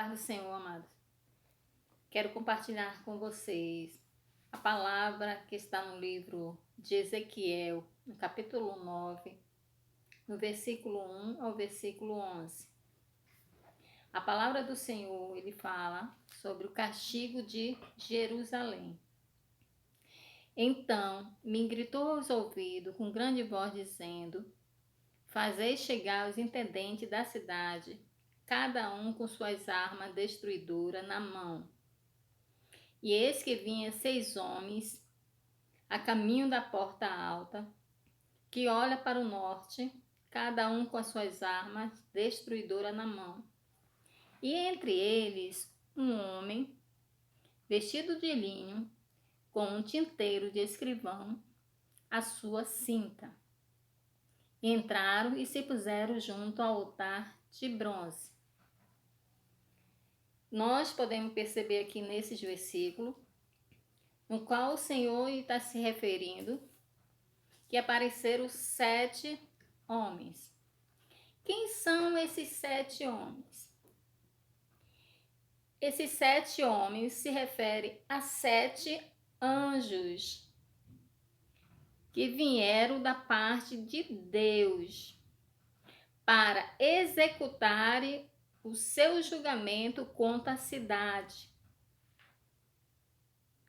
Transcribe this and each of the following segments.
paz do Senhor, amados. Quero compartilhar com vocês a palavra que está no livro de Ezequiel, no capítulo 9, no versículo 1 ao versículo 11. A palavra do Senhor, ele fala sobre o castigo de Jerusalém. Então me gritou aos ouvidos com grande voz, dizendo: Fazei chegar os intendentes da cidade, cada um com suas armas destruidoras na mão. E eis que vinha 6 homens a caminho da porta alta, que olha para o norte, cada um com as suas armas destruidoras na mão. E entre eles um homem vestido de linho, com um tinteiro de escrivão à sua cinta. Entraram e se puseram junto ao altar de bronze. Nós podemos perceber aqui nesses versículos, no qual o Senhor está se referindo, que apareceram 7 homens. Quem são esses 7 homens? Esses 7 homens se referem a 7 anjos que vieram da parte de Deus para executarem o seu julgamento contra a cidade.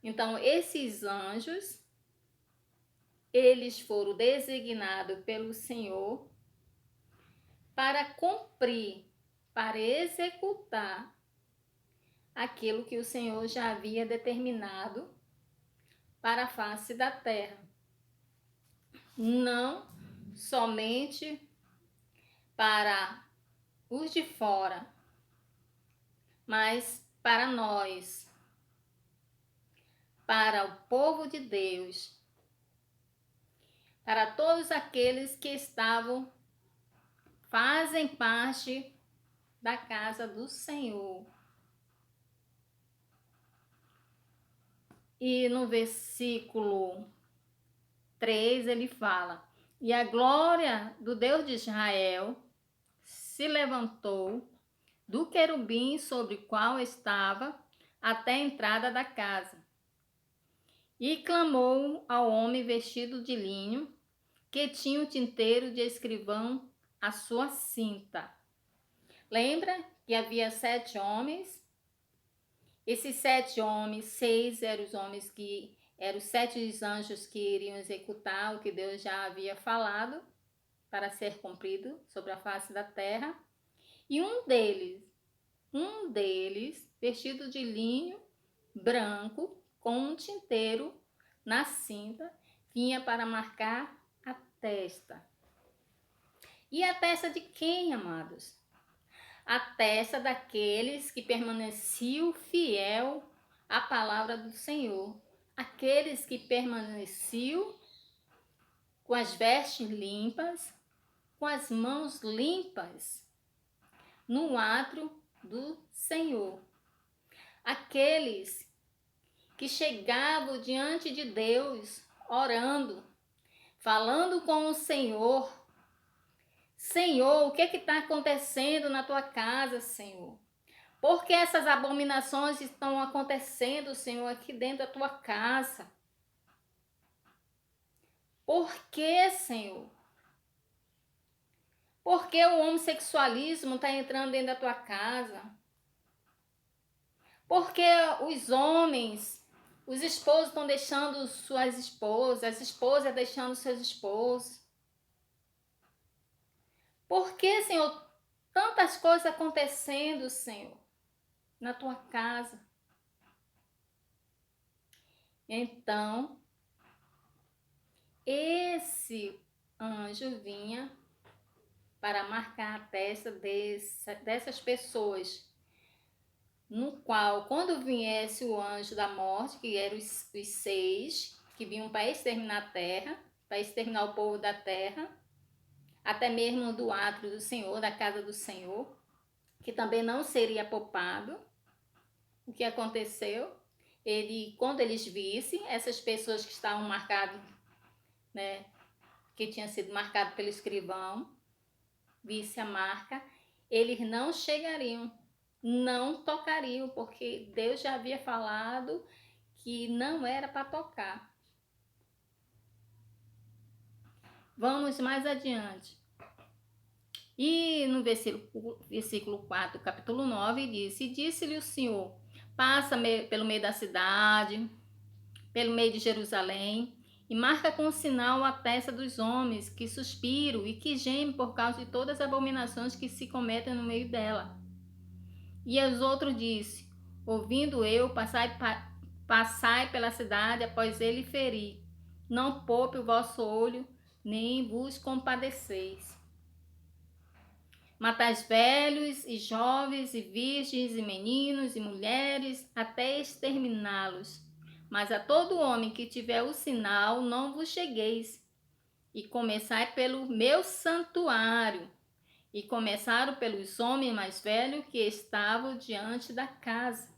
Então, esses anjos, eles foram designados pelo Senhor para cumprir, para executar aquilo que o Senhor já havia determinado para a face da terra. Não somente para os de fora, mas para nós, para o povo de Deus, para todos aqueles que fazem parte da casa do Senhor. E no versículo 3 ele fala: E a glória do Deus de Israel se levantou do querubim sobre o qual estava até a entrada da casa, e clamou ao homem vestido de linho, que tinha o tinteiro de escrivão à sua cinta. Lembra que havia 7 homens? Esses 7 homens, 6 eram os homens que eram os 7 anjos que iriam executar o que Deus já havia falado para ser cumprido sobre a face da terra. E um deles, vestido de linho branco, com um tinteiro na cinta, vinha para marcar a testa. E a testa de quem, amados? A testa daqueles que permaneciam fiel à palavra do Senhor. Aqueles que permaneciam com as vestes limpas, com as mãos limpas, no átrio do Senhor. Aqueles que chegavam diante de Deus, orando, falando com o Senhor. Senhor, o que está acontecendo na tua casa, Senhor? Por que essas abominações estão acontecendo, Senhor, aqui dentro da tua casa? Por que, Senhor? Por que o homossexualismo está entrando dentro da tua casa? Por que os homens, os esposos estão deixando suas esposas, as esposas deixando seus esposos? Por que, Senhor, tantas coisas acontecendo, Senhor, na tua casa? Então, esse anjo vinha para marcar a testa dessas pessoas, no qual, quando viesse o anjo da morte, que eram os 6, que vinham para exterminar a terra, para exterminar o povo da terra, até mesmo do átrio do Senhor, da casa do Senhor, que também não seria poupado. O que aconteceu? Quando eles vissem essas pessoas que estavam marcadas, né, que tinha sido marcado pelo escrivão, visse a marca, eles não chegariam não tocariam, porque Deus já havia falado que não era para tocar. Vamos mais adiante. E no versículo 4, capítulo 9, disse: E disse-lhe o Senhor: Passa pelo meio da cidade, pelo meio de Jerusalém, e marca com sinal a testa dos homens que suspiram e que gemem por causa de todas as abominações que se cometem no meio dela. E aos outros disse: Ouvindo eu, passai pela cidade após ele ferir. Não poupe o vosso olho, nem vos compadeceis. Matais velhos e jovens e virgens e meninos e mulheres, até exterminá-los. Mas a todo homem que tiver o sinal, não vos chegueis. E começai pelo meu santuário. E começaram pelos homens mais velhos que estavam diante da casa.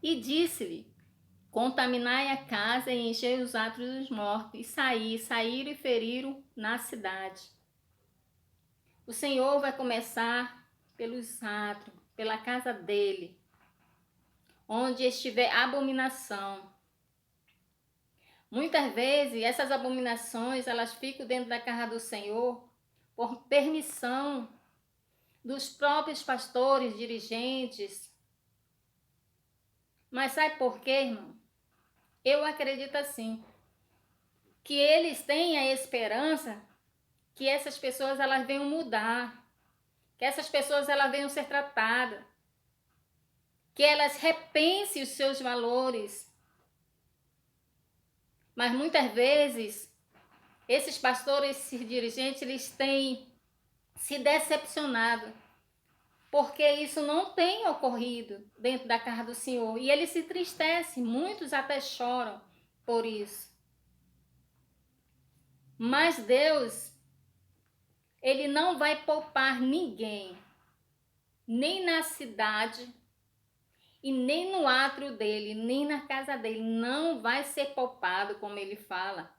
E disse-lhe: Contaminai a casa e enchei os atos dos mortos. E saíram e feriram na cidade. O Senhor vai começar pelos átrios, pela casa dele, onde estiver abominação. Muitas vezes essas abominações elas ficam dentro da casa do Senhor por permissão dos próprios pastores, dirigentes. Mas sabe por quê, irmão? Eu acredito assim, que eles têm a esperança que essas pessoas elas venham mudar, que essas pessoas elas venham ser tratadas, que elas repensem os seus valores. Mas muitas vezes esses pastores, esses dirigentes, eles têm se decepcionado, porque isso não tem ocorrido dentro da casa do Senhor. E eles se entristecem, muitos até choram por isso. Mas Deus, ele não vai poupar ninguém, nem na cidade, e nem no átrio dele, nem na casa dele. Não vai ser poupado, como ele fala.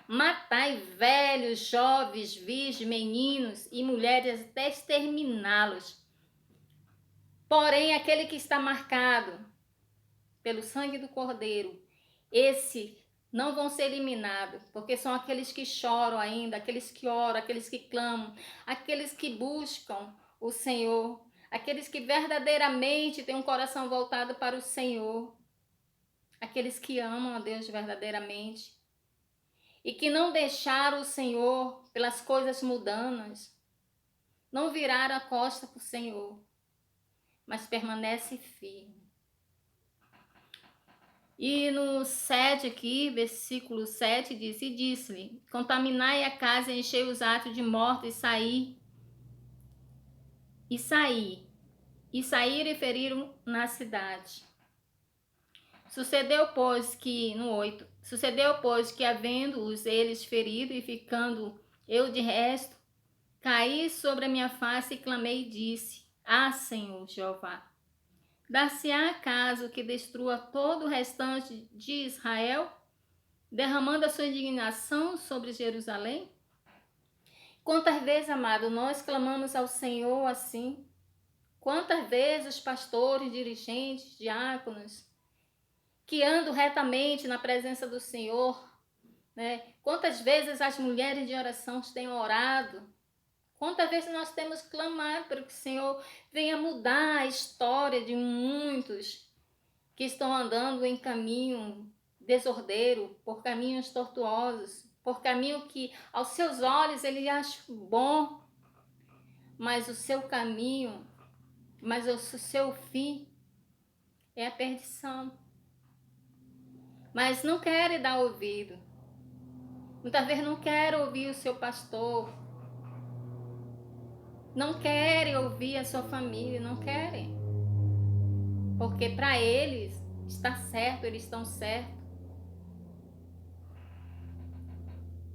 Matai velhos, jovens, virgens, meninos e mulheres até exterminá-los. Porém, aquele que está marcado pelo sangue do Cordeiro, esse não vão ser eliminados, porque são aqueles que choram ainda, aqueles que oram, aqueles que clamam, aqueles que buscam o Senhor, aqueles que verdadeiramente têm um coração voltado para o Senhor, aqueles que amam a Deus verdadeiramente e que não deixaram o Senhor pelas coisas mundanas, não viraram a costa para o Senhor, mas permanece firme. E no 7 aqui, versículo 7, diz: E disse-lhe: Contaminai a casa, enchei os atos de morte, e saíram e feriram na cidade. Sucedeu, pois, que, no 8, sucedeu, pois, que havendo-os eles ferido e ficando eu de resto, caí sobre a minha face e clamei e disse: Ah, Senhor Jeová, dar-se-á acaso que destrua todo o restante de Israel, derramando a sua indignação sobre Jerusalém? Quantas vezes, amado, nós clamamos ao Senhor assim? Quantas vezes os pastores, dirigentes, diáconos, que andam retamente na presença do Senhor, né? Quantas vezes as mulheres de oração têm orado? Quantas vezes nós temos clamado para que o Senhor venha mudar a história de muitos que estão andando em caminho desordeiro, por caminhos tortuosos, por caminho que aos seus olhos ele acha bom, mas o seu caminho, mas o seu fim é a perdição. Mas não querem dar ouvido. Muitas vezes não querem ouvir o seu pastor, não querem ouvir a sua família, não querem. Porque para eles está certo, eles estão certos.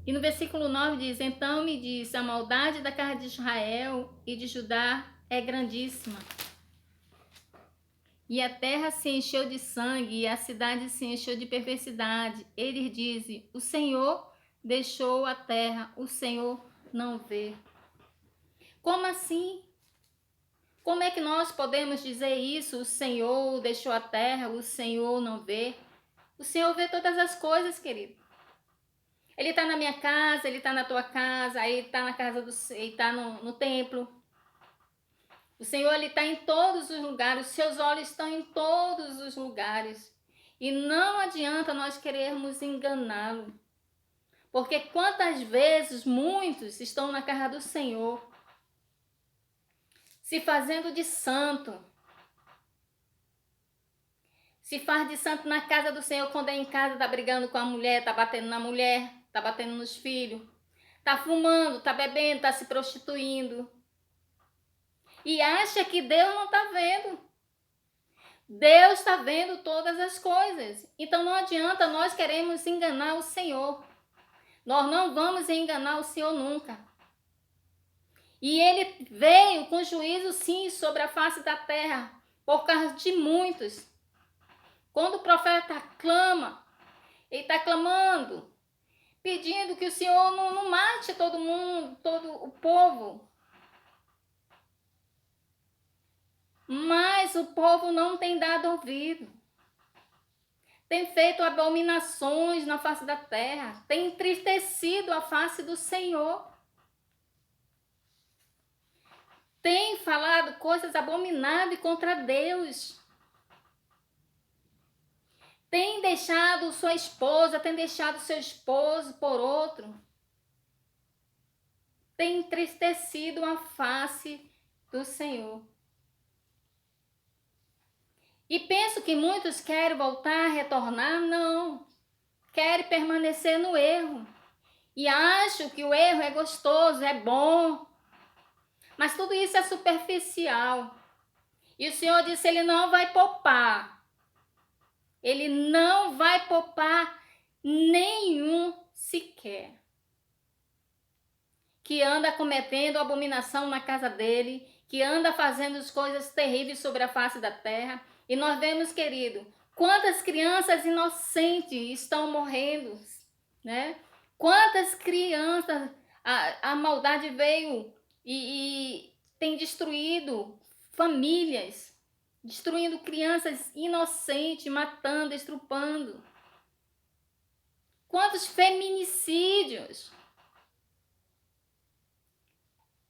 E no versículo 9 diz: Então me disse, a maldade da casa de Israel e de Judá é grandíssima. E a terra se encheu de sangue, e a cidade se encheu de perversidade. Eles dizem: O Senhor deixou a terra, o Senhor não vê. Como assim? Como é que nós podemos dizer isso? O Senhor deixou a terra, o Senhor não vê. O Senhor vê todas as coisas, querido. Ele está na minha casa, ele está na tua casa, aí está na casa do, ele está no templo. O Senhor, ele está em todos os lugares, os seus olhos estão em todos os lugares. E não adianta nós querermos enganá-lo. Porque quantas vezes muitos estão na casa do Senhor, se fazendo de santo. Se faz de santo na casa do Senhor, quando é em casa, tá brigando com a mulher, tá batendo na mulher, tá batendo nos filhos, tá fumando, tá bebendo, tá se prostituindo. E acha que Deus não tá vendo. Deus está vendo todas as coisas. Então não adianta nós queremos enganar o Senhor. Nós não vamos enganar o Senhor nunca. E ele veio com juízo, sim, sobre a face da terra, por causa de muitos. Quando o profeta clama, ele está clamando, pedindo que o Senhor não mate todo mundo, todo o povo. Mas o povo não tem dado ouvido. Tem feito abominações na face da terra. Tem entristecido a face do Senhor. Tem falado coisas abomináveis contra Deus. Tem deixado sua esposa, tem deixado seu esposo por outro. Tem entristecido a face do Senhor. E penso que muitos querem voltar, retornar, não. Querem permanecer no erro. E acham que o erro é gostoso, é bom. Mas tudo isso é superficial. E o Senhor disse, ele não vai poupar. Ele não vai poupar nenhum sequer. Que anda cometendo abominação na casa dele, que anda fazendo as coisas terríveis sobre a face da terra. E nós vemos, querido, quantas crianças inocentes estão morrendo, né? Quantas crianças a maldade veio e tem destruído famílias, destruindo crianças inocentes, matando, estrupando. Quantos feminicídios?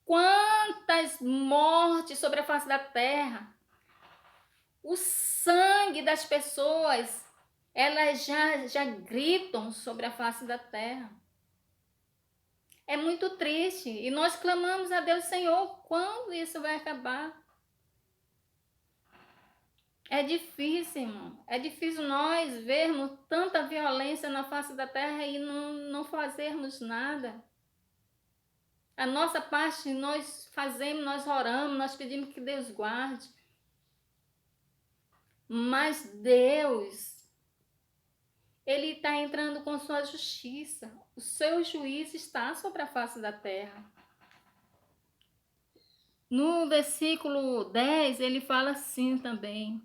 Quantas mortes sobre a face da terra? O sangue das pessoas, elas já gritam sobre a face da terra. É muito triste. E nós clamamos a Deus, Senhor, quando isso vai acabar? É difícil, irmão. É difícil nós vermos tanta violência na face da terra e não fazermos nada. A nossa parte nós fazemos, nós oramos, nós pedimos que Deus guarde. Mas Deus, ele está entrando com sua justiça. O seu juízo está sobre a face da terra. No versículo 10, ele fala assim também.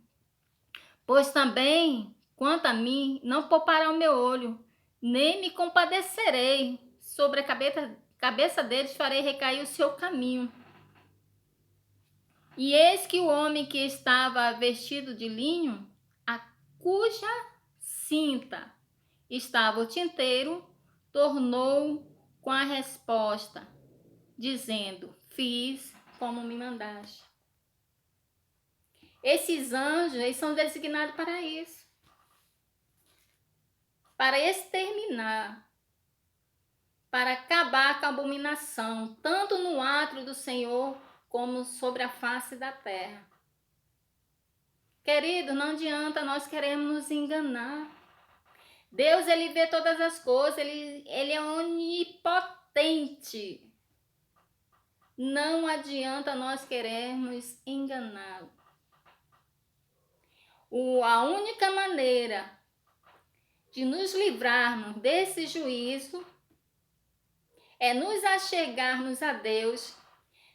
Pois também, quanto a mim, não poupará o meu olho, nem me compadecerei. Sobre a cabeça deles farei recair o seu caminho. E eis que o homem que estava vestido de linho, a cuja cinta estava o tinteiro, tornou com a resposta, dizendo, fiz como me mandaste. Esses anjos, eles são designados para isso. Para exterminar, para acabar com a abominação, tanto no átrio do Senhor, como sobre a face da terra. Querido, não adianta nós queremos nos enganar. Deus, ele vê todas as coisas, ele é onipotente. Não adianta nós querermos enganá-lo. A única maneira de nos livrarmos desse juízo é nos achegarmos a Deus,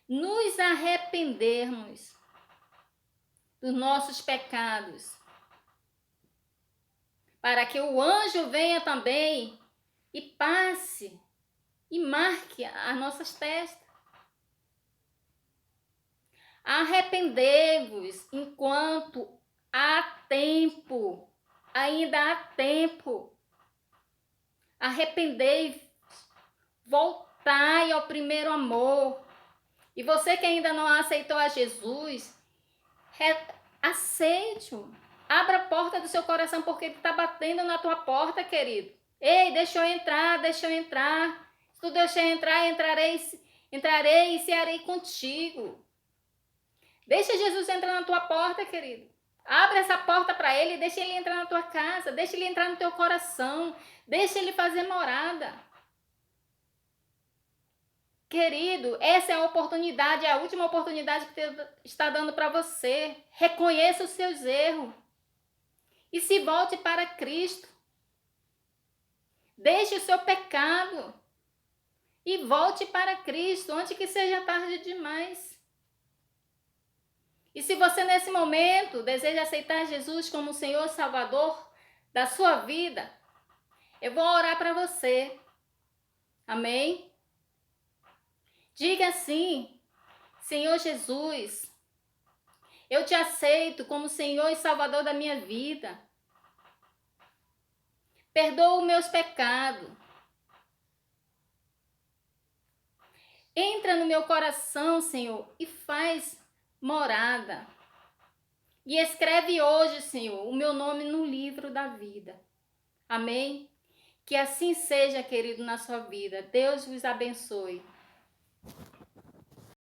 nos arrependermos dos nossos pecados, para que o anjo venha também e passe e marque as nossas testas. Arrependei-vos enquanto há tempo. Ainda há tempo. Arrependei-vos. Voltai ao primeiro amor. E você que ainda não aceitou a Jesus, aceite-o. Abra a porta do seu coração, porque ele está batendo na tua porta, querido. Ei, deixa eu entrar, deixa eu entrar. Se tu deixar eu entrar, entrarei e cearei contigo. Deixa Jesus entrar na tua porta, querido. Abre essa porta para ele, deixa ele entrar na tua casa, deixa ele entrar no teu coração, deixa ele fazer morada. Querido, essa é a oportunidade, é a última oportunidade que Deus está dando para você. Reconheça os seus erros e se volte para Cristo. Deixe o seu pecado e volte para Cristo antes que seja tarde demais. E se você nesse momento deseja aceitar Jesus como Senhor e Salvador da sua vida, eu vou orar para você. Amém? Diga assim: Senhor Jesus, eu te aceito como Senhor e Salvador da minha vida. Perdoa os meus pecados. Entra no meu coração, Senhor, e faz morada. E escreve hoje, Senhor, o meu nome no livro da vida. Amém? Que assim seja, querido, na sua vida. Deus vos abençoe.